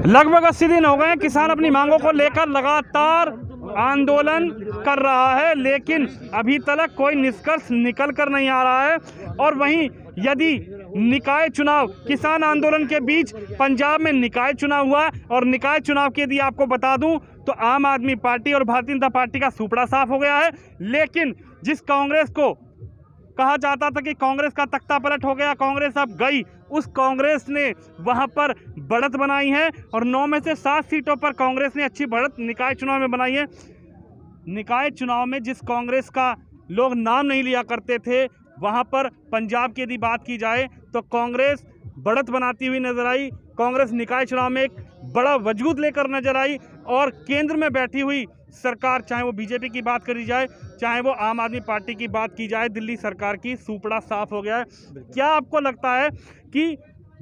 लगभग 80 दिन हो गए हैं किसान अपनी मांगों को लेकर लगातार आंदोलन कर रहा है, लेकिन अभी तक कोई निष्कर्ष निकल कर नहीं आ रहा है। और वहीं यदि निकाय चुनाव, किसान आंदोलन के बीच पंजाब में निकाय चुनाव हुआ और निकाय चुनाव के यदि आपको बता दूं तो आम आदमी पार्टी और भारतीय जनता पार्टी का सुपड़ा साफ हो गया है। लेकिन जिस कांग्रेस को कहा जाता था कि कांग्रेस का तख्ता पलट हो गया, कांग्रेस अब गई, उस कांग्रेस ने वहां पर बढ़त बनाई है और 9 में से 7 सीटों पर कांग्रेस ने अच्छी बढ़त निकाय चुनाव में बनाई है। निकाय चुनाव में जिस कांग्रेस का लोग नाम नहीं लिया करते थे, वहां पर पंजाब की यदि बात की जाए तो कांग्रेस बढ़त बनाती हुई नजर आई। कांग्रेस निकाय चुनाव में एक बड़ा वजूद लेकर नजर आई और केंद्र में बैठी हुई सरकार, चाहे वो बीजेपी की बात करी जाए, चाहे वो आम आदमी पार्टी की बात की जाए, दिल्ली सरकार की सुपड़ा साफ हो गया है। क्या आपको लगता है कि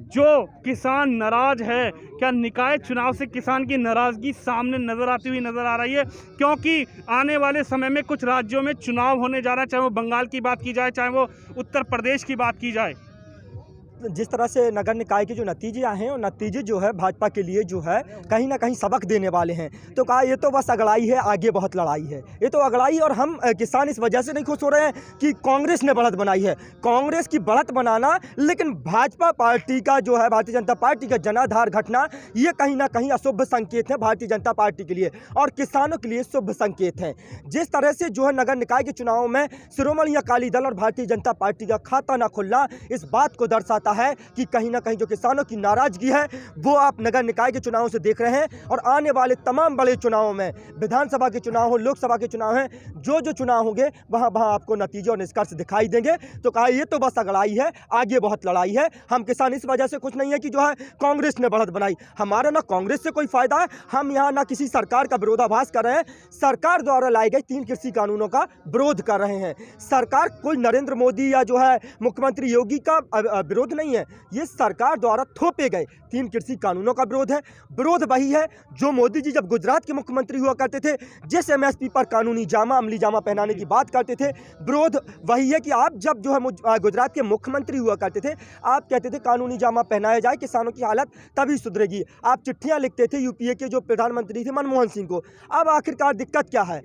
जो किसान नाराज है, क्या निकाय चुनाव से किसान की नाराजगी सामने नजर आती हुई नजर आ रही है? क्योंकि आने वाले समय में कुछ राज्यों में चुनाव होने जा रहा है, चाहे वो बंगाल की बात की जाए, चाहे वो उत्तर प्रदेश की बात की जाए। जिस तरह से नगर निकाय के जो नतीजे आए हैं और नतीजे जो है भाजपा के लिए जो है कहीं ना कहीं सबक देने वाले हैं। तो कहा ये तो बस अगड़ाई है, आगे बहुत लड़ाई है, ये तो अगड़ाई। और हम किसान इस वजह से नहीं खुश हो रहे हैं कि कांग्रेस ने बढ़त बनाई है। कांग्रेस की बढ़त बनाना, लेकिन भाजपा पार्टी का जो है, भारतीय जनता पार्टी का जनाधार घटना, ये कहीं ना कहीं अशुभ संकेत है भारतीय जनता पार्टी के लिए और किसानों के लिए शुभ संकेत है। जिस तरह से जो है नगर निकाय के चुनाव में शिरोमणि अकाली दल और भारतीय जनता पार्टी का खाता न खुलना इस बात को दर्शाता है कि कहीं ना कहीं जो किसानों की नाराजगी है वो आप नगर निकाय के चुनावों से देख रहे हैं। और आने वाले तमाम बड़े चुनावों में, विधानसभा के चुनाव हो, लोकसभा के चुनाव हैं, जो चुनाव होंगे वहां आपको नतीजे और निष्कर्ष दिखाई देंगे। तो कहा ये तो बस अगड़ाई है, आगे बहुत लड़ाई है। हम किसान इस वजह से कुछ नहीं है कि जो है कांग्रेस ने बढ़त बनाई। हमारा ना कांग्रेस से कोई फायदा है, हम यहाँ ना किसी सरकार का विरोधाभास कर रहे हैं। सरकार द्वारा लाई गई 3 कृषि कानूनों का विरोध कर रहे हैं। सरकार कोई नरेंद्र मोदी या जो है मुख्यमंत्री योगी का विरोध नहीं है, ये सरकार द्वारा थोपे गए 3 कृषि कानूनों का विरोध है। विरोध वही है जो मोदी जी जब गुजरात के मुख्यमंत्री हुआ करते थे, जिस एमएसपी पर कानूनी जामा, अमली जामा पहनाने की बात करते थे, विरोध वही है कि आप जब जो है गुजरात के मुख्यमंत्री हुआ करते थे, आप कहते थे कानूनी जामा पहनाया जाए, किसानों की हालत तभी सुधरेगी। आप चिट्ठियां लिखते थे यूपीए के जो प्रधानमंत्री थे मनमोहन सिंह को। अब आखिरकार दिक्कत क्या है?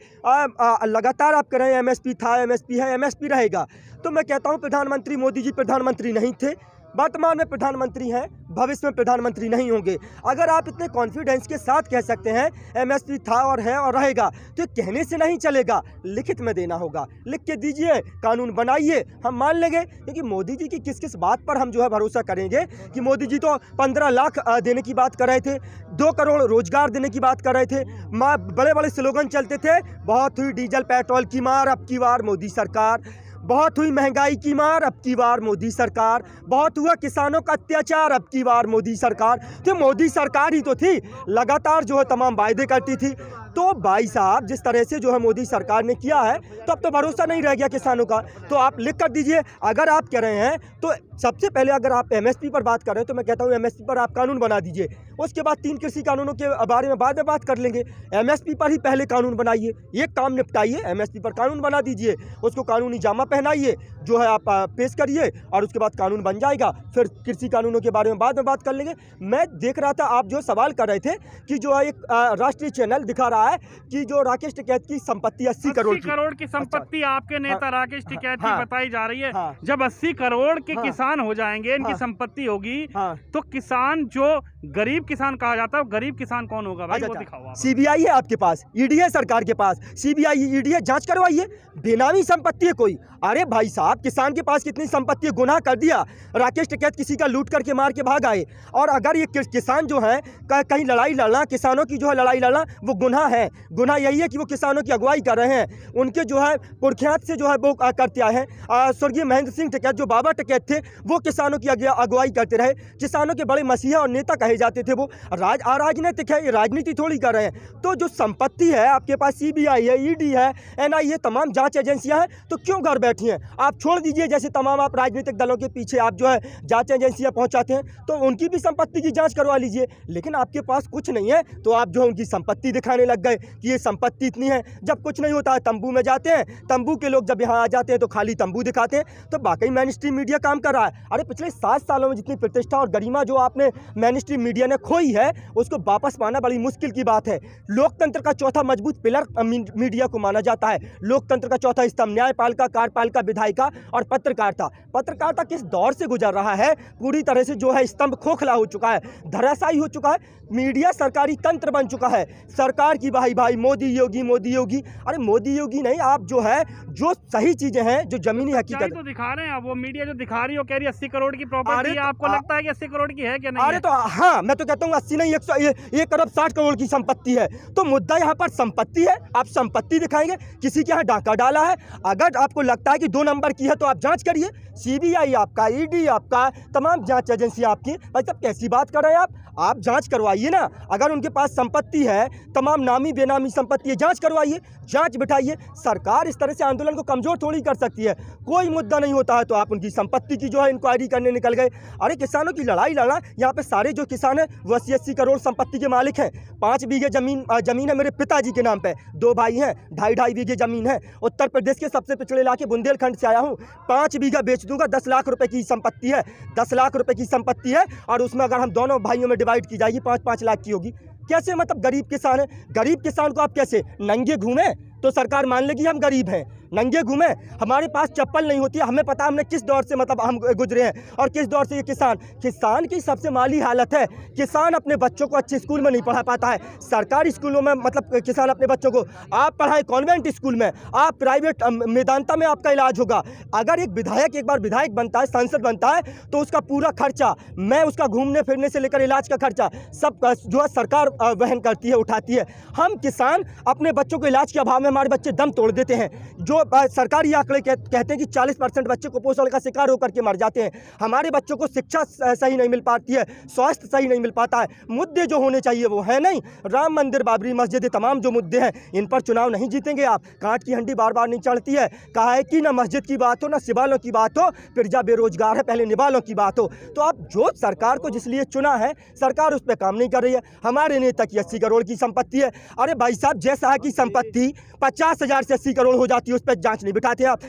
लगातार आप कह रहे हैं एमएसपी था, एमएसपी है, एमएसपी रहेगा। तो मैं कहता हूं प्रधानमंत्री मोदी जी प्रधानमंत्री नहीं थे, वर्तमान में प्रधानमंत्री हैं, भविष्य में प्रधानमंत्री नहीं होंगे। अगर आप इतने कॉन्फिडेंस के साथ कह सकते हैं एमएसपी था और है और रहेगा, तो कहने से नहीं चलेगा, लिखित में देना होगा। लिख के दीजिए, कानून बनाइए, हम मान लेंगे। क्योंकि मोदी जी की किस किस बात पर हम जो है भरोसा करेंगे कि मोदी जी तो 15 लाख देने की बात कर रहे थे, 2 करोड़ रोजगार देने की बात कर रहे थे, बड़े बड़े स्लोगन चलते थे, बहुत हुई डीजल पेट्रोल की मार अब की बार मोदी सरकार, बहुत हुई महंगाई की मार अब की बार मोदी सरकार, बहुत हुआ किसानों का अत्याचार अब की बार मोदी सरकार। तो मोदी सरकार ही तो थी, लगातार जो है तमाम वायदे करती थी। तो भाई साहब जिस तरह से जो है मोदी सरकार ने किया है, तो अब तो भरोसा नहीं रह गया किसानों का। तो आप लिख कर दीजिए। अगर आप कह रहे हैं तो सबसे पहले अगर आप एमएसपी पर बात कर रहे हैं तो मैं कहता हूं एमएसपी पर आप कानून बना दीजिए। उसके बाद 3 कृषि कानूनों के बारे में बाद में बात कर लेंगे। एमएसपी पर ही पहले कानून बनाइए, एक काम निपटाइए, एमएसपी पर कानून बना दीजिए, उसको कानूनी जामा पहनाइए, जो है आप पेश करिए और उसके बाद कानून बन जाएगा। फिर कृषि कानूनों के बारे में बाद में बात कर लेंगे। मैं देख रहा था आप जो सवाल कर रहे थे कि जो है एक राष्ट्रीय चैनल दिखा रहा है कि जो राकेश टिकैत की संपत्ति 80 करोड़ की संपत्ति आपके नेता राकेश टिकैत की बताई जा रही है। जब 80 करोड़ के किसान हो जाएंगे, इनकी संपत्ति होगी, तो किसान जो गरीब किसान कहा जाता है, गरीब किसान कौन होगा भाई? वो दिखाओ। सीबीआई है आपके पास, ईडी है सरकार के पास, सीबीआई ईडी है, जांच करवाइए। बेनामी संपत्ति है कोई? अरे भाई साहब किसान के पास कितनी संपत्ति है, गुनाह कर दिया। राकेश टिकैत किसी का लूट करके मार के भाग आए। और अगर ये किसान जो है कहीं लड़ाई लड़ना, किसानों की जो है लड़ाई लड़ना, वो गुनाह है। गुनाह यही है कि वो किसानों की अगुवाई कर रहे हैं। उनके जो है पुरख्यात से जो है वो करते आए हैं। स्वर्गीय महेंद्र सिंह टिकैत जो बाबा टिकैत थे, वो किसानों की अगुवाई करते रहे, किसानों के बड़े मसीहा और नेता कहे जाते थे। वो अराजनीतिक है, ये राजनीति थोड़ी कर रहे हैं। तो जो संपत्ति है आपके पास, सीबीआई है, ईडी है, एनआईए, तमाम जांच एजेंसियां हैं, तो क्यों घर बैठी हैं? आप छोड़ दीजिए। जैसे तमाम आप राजनीतिक दलों के पीछे आप जो है जांच एजेंसियां पहुंचाते हैं, तो उनकी भी संपत्ति की जांच करवा लीजिए। लेकिन आपके पास कुछ नहीं है तो आप जो है उनकी संपत्ति दिखाने लग गए कि ये संपत्ति इतनी है। जब कुछ नहीं होता है तंबू में जाते हैं, तंबू के लोग जब यहाँ आ जाते हैं तो खाली तंबू दिखाते हैं। तो वाकई मेन स्ट्रीम मीडिया काम कर रहा है। अरे पिछले 7 सालों में जितनी प्रतिष्ठा और गरिमा जो आपने मेन स्ट्रीम की मीडिया ने खोई है उसको वापस पाना बड़ी मुश्किल की बात है। लोकतंत्र का चौथा मजबूत पिलर मीडिया को माना जाता है। लोकतंत्र का चौथा स्तंभ न्यायपालिका, कार्यपालिका, विधायिका और पत्रकारिता। पत्रकारिता किस दौर से गुजर रहा है, पूरी तरह से जो है स्तंभ खोखला हो चुका है, धराशायी हो चुका है। मीडिया सरकारी तंत्र बन चुका है। सरकार की भाई भाई मोदी योगी मोदी योगी, अरे मोदी योगी नहीं, आप जो है जो सही चीजें हैं, जो जमीनी हकीकत तो दिखा रहे हैं आप, वो मीडिया जो दिखा रही है वो कह रही है 80 करोड़ की प्रॉपर्टी है। आपको लगता है कि 80 करोड़ की है क्या? नहीं अरे है? तो हाँ, मैं तो कहता हूँ 80 नहीं 1 अरब 60 करोड़ की संपत्ति है। तो मुद्दा यहाँ पर संपत्ति है। आप संपत्ति दिखाएंगे, किसी के यहाँ डाका डाला है। अगर आपको लगता है कि 2 नंबर की है तो आप जांच करिए। CBI आपका, ED आपका, तमाम जांच एजेंसी आपकी। भाई साहब कैसी बात कर रहे हैं आप जांच करवाइए ना। अगर उनके पास संपत्ति है, तमाम नामी बेनामी संपत्ति है, जांच करवाइए, जांच बिठाइए। सरकार इस तरह से आंदोलन को कमजोर थोड़ी कर सकती है। कोई मुद्दा नहीं होता है तो आप उनकी संपत्ति की जो है इंक्वायरी करने निकल गए। अरे किसानों की लड़ाई लड़ना, यहाँ पे सारे जो किसान हैं वो 80-80 करोड़ संपत्ति के मालिक हैं। 5 बीघे जमीन है मेरे पिताजी के नाम पे, 2 भाई हैं, 2.5 बीघे जमीन है। उत्तर प्रदेश के सबसे पिछड़े इलाके बुंदेलखंड से आया हूँ। 5 बीघा बेच दूंगा, 10 लाख रुपए की संपत्ति है, 10 लाख रुपए की संपत्ति है। और उसमें अगर हम दोनों भाइयों में डिवाइड की जाएगी 5-5 लाख की होगी। कैसे? मतलब गरीब किसान है, गरीब किसान को आप कैसे नंगे घूमे तो सरकार मान लेगी हम गरीब हैं? नंगे घूमे, हमारे पास चप्पल नहीं होती है। हमें पता, हमने किस दौर से मतलब हम गुजरे हैं और किस दौर से ये किसान की सबसे माली हालत है। किसान अपने बच्चों को अच्छे स्कूल में नहीं पढ़ा पाता है। सरकारी स्कूलों में मतलब किसान अपने बच्चों को आप पढ़ाएं कॉन्वेंट स्कूल में, आप प्राइवेट मेदांता में आपका इलाज होगा। अगर एक विधायक एक बार विधायक बनता है, सांसद बनता है, तो उसका पूरा खर्चा, मैं उसका घूमने फिरने से लेकर इलाज का खर्चा सब जो है सरकार वहन करती है, उठाती है। हम किसान अपने बच्चों को इलाज के अभाव में हमारे बच्चे दम तोड़ देते हैं। जो सरकारी आंकड़े कहते हैं कि 40% बच्चे कुपोषण का शिकार होकर के मर जाते हैं। हमारे बच्चों को शिक्षा सही नहीं मिल पाती है, स्वास्थ्य सही नहीं मिल पाता है। मुद्दे जो होने चाहिए वो है नहीं। राम मंदिर, बाबरी मस्जिद, तमाम जो मुद्दे हैं, इन पर चुनाव नहीं जीतेंगे आप। कांट की हंडी बार बार नहीं चढ़ती है। कहा है कि ना मस्जिद की बात हो, ना सिवालों की बात हो, फिर बेरोजगार है, पहले निवालों की बात हो। तो आप जो सरकार को जिस लिए चुना है, सरकार उस पर काम नहीं कर रही है। हमारे नेता की 80 करोड़ की संपत्ति है। अरे भाई साहब, जैसा की संपत्ति 50,000 से 80 करोड़ हो जाती है, उस पर जांच नहीं बिठाते आप।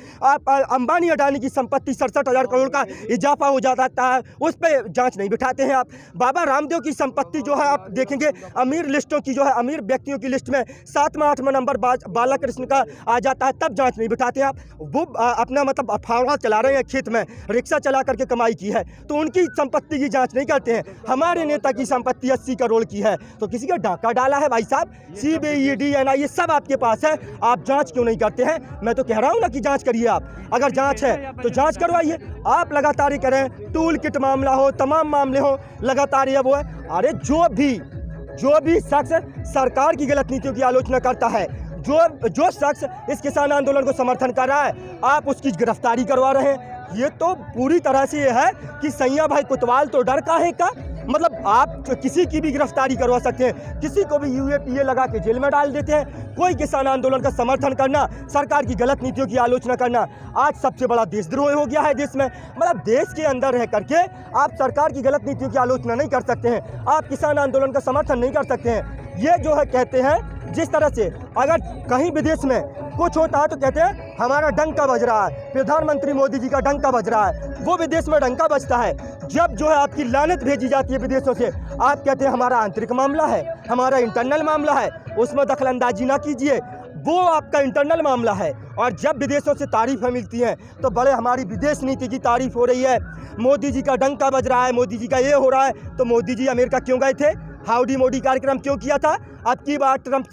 अंबानी अडानी की संपत्ति 67,000 करोड़ का इजाफा हो जाता है, उस पर जांच नहीं बिठाते हैं आप। बाबा रामदेव की संपत्ति जो है आप देखेंगे, अमीर लिस्टों की जो है, अमीर व्यक्तियों की लिस्ट में 7वां 8वां नंबर बालाकृष्ण का आ जाता है, तब जांच नहीं बिठाते आप। वो अपना मतलब फावड़ा चला रहे हैं, खेत में रिक्शा चला करके कमाई की है, तो उनकी संपत्ति की जांच नहीं करते हैं। हमारे नेता की संपत्ति 80 करोड़ की है, तो किसी का डाका डाला है भाई साहब? CBI, ED, NIA सब आपके पास है, आप जांच क्यों नहीं करते हैं? मैं तो कह रहा हूं ना कि जांच करिए आप। अगर जांच है तो जांच करवाइए। आप लगातार ही करें, टूल किट मामला हो, तमाम मामले हो, लगातार ये वो है। अरे जो भी शख्स सरकार की गलत नीतियों की आलोचना करता है, जो शख्स इस किसान आंदोलन को समर्थन कर रहा है, आप उसकी गिरफ्तारी करवा रहे हैं। ये तो पूरी तरह से ये है कि सैया भाई कोतवाल तो डर का है का, मतलब आप किसी की भी गिरफ्तारी करवा सकते हैं, किसी को भी UAPA लगा के जेल में डाल देते हैं। कोई किसान आंदोलन का समर्थन करना, सरकार की गलत नीतियों की आलोचना करना आज सबसे बड़ा देशद्रोह हो गया है देश में। मतलब देश के अंदर रह करके आप सरकार की गलत नीतियों की आलोचना नहीं कर सकते हैं, आप किसान आंदोलन का समर्थन नहीं कर सकते हैं। ये जो है कहते हैं, जिस तरह से अगर कहीं विदेश में कुछ होता है तो कहते हैं हमारा डंका बज रहा है, प्रधानमंत्री मोदी जी का डंका बज रहा है। वो विदेश में डंका बजता है जब जो है आपकी लानत भेजी जाती है विदेशों से, आप कहते हैं हमारा आंतरिक मामला है, हमारा इंटरनल मामला है, उसमें दखलंदाजी ना कीजिए, वो आपका इंटरनल मामला है। और जब विदेशों से तारीफें मिलती हैं तो बड़े हमारी विदेश नीति की तारीफ हो रही है, मोदी जी का डंका बज रहा है, मोदी जी का ये हो रहा है। तो मोदी जी अमेरिका क्यों गए थे? हाउडी मोदी कार्यक्रम क्यों किया था? अब की बार ट्रंप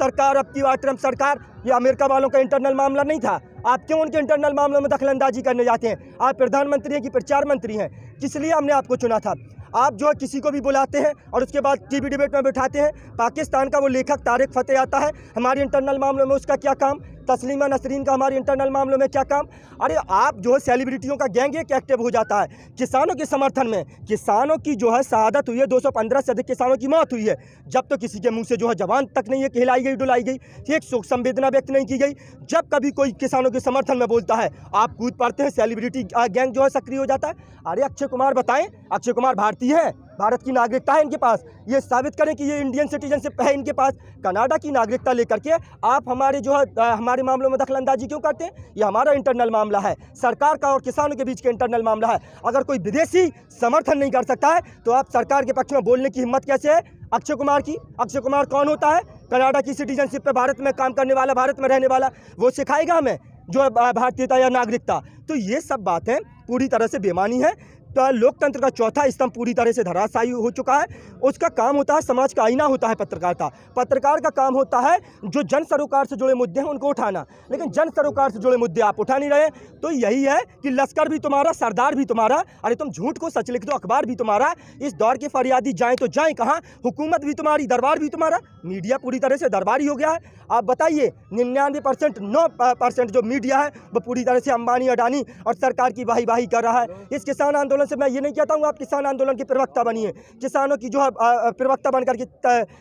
सरकार, ये अमेरिका वालों का इंटरनल मामला नहीं था। आप क्यों उनके इंटरनल मामलों में दखलंदाजी करने जाते हैं? आप प्रधानमंत्री हैं कि प्रचार मंत्री हैं? किस लिए हमने आपको चुना था? आप जो है किसी को भी बुलाते हैं और उसके बाद टीवी डिबेट में बिठाते हैं। पाकिस्तान का वो लेखक तारिक फतेह आता है, हमारे इंटरनल मामलों में उसका क्या काम? तस्लीमा नसरीन का हमारे इंटरनल मामलों में क्या काम? अरे आप जो है सेलिब्रिटियों का गैंग एक एक्टिव हो जाता है किसानों के समर्थन में। किसानों की जो है शहादत हुई है, 215 से अधिक किसानों की मौत हुई है, जब तो किसी के मुंह से जो है जबान तक नहीं है कि हिलाई गई डुलाई गई, एक शोक संवेदना व्यक्त नहीं की गई। जब कभी कोई किसानों के समर्थन में बोलता है आप कूद पड़ते हैं, सेलिब्रिटी गैंग जो है सक्रिय हो जाता है। अरे अक्षय कुमार बताएं, अक्षय कुमार भारतीय है? भारत की नागरिकता है इनके पास, ये साबित करें कि ये इंडियन सिटीजनशिप है इनके पास। कनाडा की नागरिकता लेकर के आप हमारे जो है हमारे मामलों में दखलंदाजी क्यों करते हैं? ये हमारा इंटरनल मामला है, सरकार का और किसानों के बीच के इंटरनल मामला है। अगर कोई विदेशी समर्थन नहीं कर सकता है तो आप सरकार के पक्ष में बोलने की हिम्मत कैसे है अक्षय कुमार की? अक्षय कुमार कौन होता है? कनाडा की सिटीजनशिप पे भारत में काम करने वाला, भारत में रहने वाला, वो सिखाएगा हमें जो है भारतीयता या नागरिकता? तो ये सब बातें पूरी तरह से बेमानी है। तो लोकतंत्र का चौथा स्तंभ पूरी तरह से धराशायी हो चुका है। उसका काम होता है, समाज का आईना होता है पत्रकारिता। पत्रकार का काम होता है जो जन सरोकार से जुड़े मुद्दे हैं उनको उठाना, लेकिन जन सरोकार से जुड़े मुद्दे आप उठा नहीं रहे। तो यही है कि लश्कर भी तुम्हारा, सरदार भी तुम्हारा, अरे तुम झूठ को सच लिख दो, अखबार भी तुम्हारा। इस दौर के फरियादी जाएँ तो जाएँ कहाँ? हुकूमत भी तुम्हारी, दरबार भी तुम्हारा, मीडिया पूरी तरह से दरबारी हो गया है। आप बताइए 99% 9% जो मीडिया है वो पूरी तरह से अंबानी, अडानी और सरकार की वाही कर रहा है। इस किसान आंदोलन से मैं ये नहीं कहता हूँ आप किसान आंदोलन के प्रवक्ता बनिए, किसानों की जो है प्रवक्ता बन करके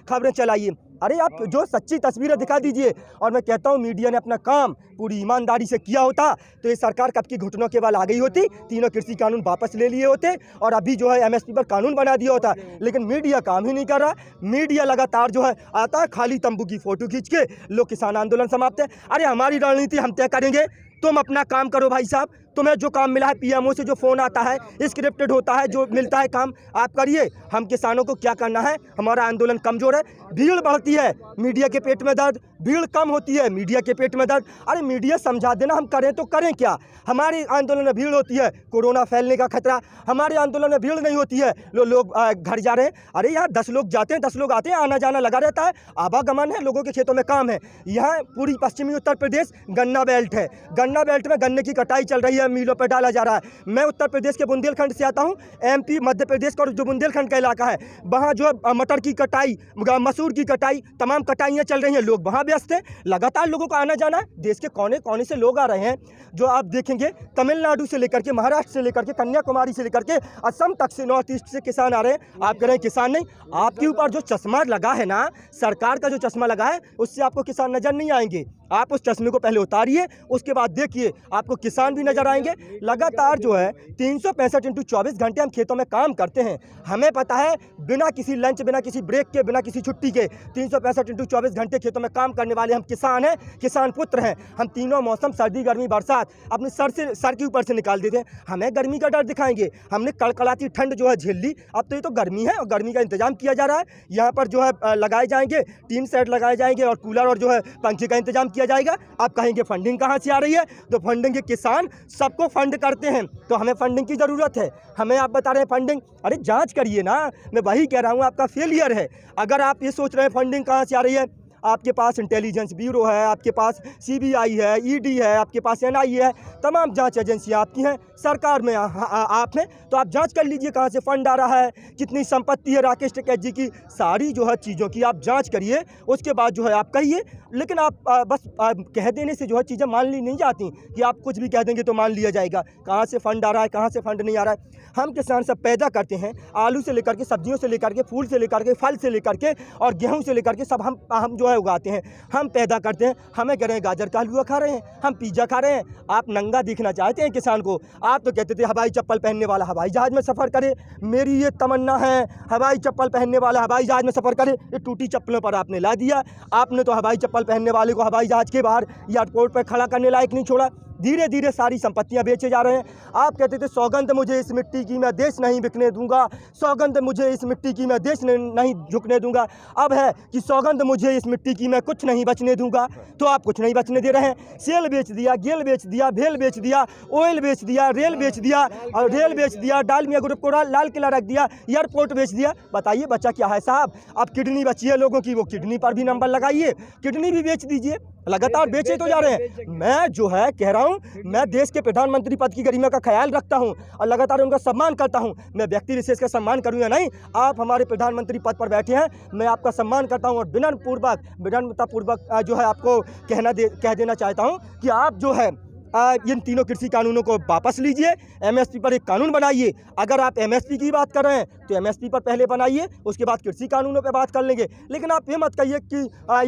खबरें चलाइए। अरे आप जो सच्ची तस्वीरें दिखा दीजिए। और मैं कहता हूँ मीडिया ने अपना काम पूरी ईमानदारी से किया होता तो ये सरकार कब की घुटनों के बल आ गई होती, तीनों कृषि कानून वापस ले लिए होते और अभी जो है एमएसपी पर कानून बना दिया होता। लेकिन मीडिया काम ही नहीं कर रहा। मीडिया लगातार जो है आता है खाली तंबू की फोटो खींच के, लोग किसान आंदोलन समाप्त है। अरे हमारी रणनीति हम तय करेंगे, तुम अपना काम करो भाई साहब। तुम्हें जो काम मिला है पीएमओ से जो फ़ोन आता है, स्क्रिप्टेड होता है, जो मिलता है काम आप करिए। हम किसानों को क्या करना है? हमारा आंदोलन कमज़ोर है, भीड़ बढ़ती है, मीडिया के पेट में दर्द, भीड़ कम होती है, मीडिया के पेट में दर्द। अरे मीडिया समझा देना, हम करें तो करें क्या? हमारे आंदोलन में भीड़ होती है, कोरोना फैलने का खतरा। हमारे आंदोलन में भीड़ नहीं होती है, लोग घर जा रहे हैं। अरे यार 10 लोग जाते हैं, 10 लोग आते हैं, आना जाना लगा रहता है, आवागमन है, लोगों के खेतों में काम है। यहाँ पूरी पश्चिमी उत्तर प्रदेश गन्ना बेल्ट है, गन्ना बेल्ट में गन्ने की कटाई चल रही है, मिलों पर डाला जा रहा है। मैं उत्तर प्रदेश के बुंदेलखंड से आता हूँ, एमपी मध्य प्रदेश का जो बुंदेलखंड का इलाका है, वहाँ जो है मटर की कटाई, मसूर की कटाई, तमाम कटाइयाँ चल रही हैं, लोग वहाँ व्यस्त हैं। लगातार लोगों का आना जाना है, देश के कोने कोने से लोग आ रहे हैं। जो आप देखेंगे तमिलनाडु से लेकर के, महाराष्ट्र से लेकर के, कन्याकुमारी से लेकर के असम तक से, नॉर्थ ईस्ट से किसान आ रहे हैं। आप कह रहे हैं किसान नहीं, आपके ऊपर जो चश्मा लगा है ना, सरकार का जो चश्मा लगा है, उससे आपको किसान नजर नहीं आएंगे। आप उस चश्मे को पहले उतारिए, उसके बाद देखिए आपको किसान भी नजर आएंगे। लगातार जो है 365 × 24 घंटे हम खेतों में काम करते हैं। हमें पता है बिना किसी लंच, बिना किसी ब्रेक के, बिना किसी छुट्टी के 365 × 24 घंटे खेतों में काम करने वाले हम किसान हैं, किसान पुत्र हैं। हम तीनों मौसम, सर्दी, गर्मी, बरसात, अपने सर के ऊपर से निकाल देते हैं। हमें गर्मी का डर दिखाएंगे? हमने कड़कड़ाती ठंड जो है झेल ली, अब तो ये तो गर्मी है और गर्मी का इंतजाम किया जा रहा है। यहाँ पर जो है लगाए जाएंगे टीन सेट लगाए जाएंगे और कूलर और जो है पंखे का इंतजाम किया जाएगा। आप कहेंगे फंडिंग कहाँ से आ रही है? तो फंडिंग के किसान सबको फंड करते हैं, तो हमें फंडिंग की ज़रूरत है। हमें आप बता रहे हैं फंडिंग, अरे जांच करिए ना। मैं वही कह रहा हूँ, आपका फेलियर है। अगर आप ये सोच रहे हैं फंडिंग कहाँ से आ रही है, आपके पास इंटेलिजेंस ब्यूरो है, आपके पास सीबीआई है, ईडी है, आपके पास एनआईए है, तमाम जांच एजेंसियां आपकी हैं, सरकार में आप हैं। तो आप जांच कर लीजिए कहां से फंड आ रहा है, कितनी संपत्ति है राकेश टिकैत जी की, सारी जो है चीज़ों की आप जांच करिए। उसके बाद जो है आप कहिए। लेकिन आप बस कह देने से जो है चीज़ें मान ली नहीं जाती कि आप कुछ भी कह देंगे तो मान लिया जाएगा। कहाँ से फंड आ रहा है, कहाँ से फंड नहीं आ रहा है। हम किसान सब पैदा करते हैं, आलू से लेकर के, सब्जियों से लेकर के, फूल से लेकर के, फल से लेकर के और गेहूँ से लेकर के सब हम जो है उगाते हैं, हम पैदा करते हैं। हमें कह रहे हैं गाजर का हलवा खा रहे हैं, हम पिज्ज़ा खा रहे हैं। आप नंगा दिखना चाहते हैं किसान को। आप तो कहते थे हवाई चप्पल पहनने वाला हवाई जहाज़ में सफ़र करे। मेरी ये तमन्ना है हवाई चप्पल पहनने वाला हवाई जहाज़ में सफ़र करे। ये टूटी चप्पलों पर आपने ला दिया। आपने तो हवाई चप्पल पहनने वाले को हवाई जहाज़ के बाहर एयरपोर्ट पर खड़ा करने लायक नहीं छोड़ा। धीरे धीरे सारी संपत्तियां बेचे जा रहे हैं। आप कहते थे सौगंध मुझे इस मिट्टी की, मैं देश नहीं बिकने दूंगा। सौगंध मुझे इस मिट्टी की, मैं देश नहीं झुकने दूंगा। अब है कि सौगंध मुझे इस मिट्टी की, मैं कुछ नहीं बचने दूंगा। तो आप कुछ नहीं बचने दे रहे हैं। सेल बेच दिया, गेल बेच दिया, भेल बेच दिया, ऑयल बेच दिया, रेल बेच दिया और रेल बेच दिया, डालमिया ग्रुप को लाल किला रख दिया, एयरपोर्ट बेच दिया। बताइए बचा क्या है साहब? अब किडनी बची है लोगों की, वो किडनी पर भी नंबर लगाइए, किडनी भी बेच दीजिए। लगातार बेचे तो जा रहे हैं। मैं जो है कह रहा हूं, मैं देश के प्रधानमंत्री पद की गरिमा का ख्याल रखता हूं और लगातार उनका सम्मान करता हूं। मैं व्यक्ति विशेष का सम्मान करूं या नहीं, आप हमारे प्रधानमंत्री पद पर बैठे हैं, मैं आपका सम्मान करता हूं और विनम्रतापूर्वक जो है आपको कह देना चाहता हूं कि आप जो है इन तीनों कृषि कानूनों को वापस लीजिए। एमएसपी पर एक कानून बनाइए। अगर आप एमएसपी की बात कर रहे हैं तो MSP पर पहले बनाइए, उसके बाद कृषि कानूनों पे बात कर लेंगे। लेकिन आप ये मत कहिए कि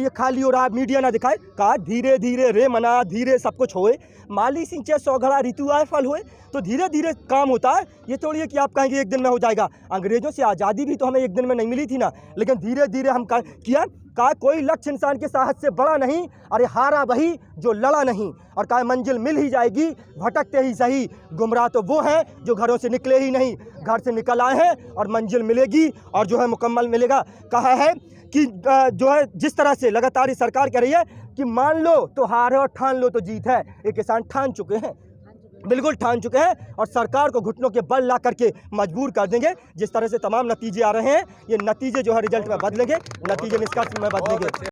ये खाली हो रहा है, मीडिया ना दिखाए। कहा धीरे धीरे रे मना, धीरे सब कुछ होए, माली सिंचे 100 घड़ा ऋतु आए फल हुए। तो धीरे धीरे काम होता है, ये थोड़ी है कि आप कहेंगे एक दिन में हो जाएगा। अंग्रेजों से आज़ादी भी तो हमें एक दिन में नहीं मिली थी ना, लेकिन धीरे धीरे हम किया। कहा कोई लक्ष्य इंसान के साहस से बड़ा नहीं, अरे हारा वही जो लड़ा नहीं। और कहा मंजिल मिल ही जाएगी, भटकते ही सही, गुमराह तो वो हैं जो घरों से निकले ही नहीं, घर से निकल आए हैं और मंजिल मिलेगी और जो है मुकम्मल मिलेगा। कहा है कि जो है जिस तरह से लगातार ये सरकार कह रही है कि मान लो तो हार है और ठान लो तो जीत है, ये किसान ठान चुके हैं, बिल्कुल ठान चुके हैं और सरकार को घुटनों के बल ला करके मजबूर कर देंगे। जिस तरह से तमाम नतीजे आ रहे हैं, ये नतीजे जो है रिजल्ट में बदलेंगे, नतीजे निष्कर्ष में बदलेंगे।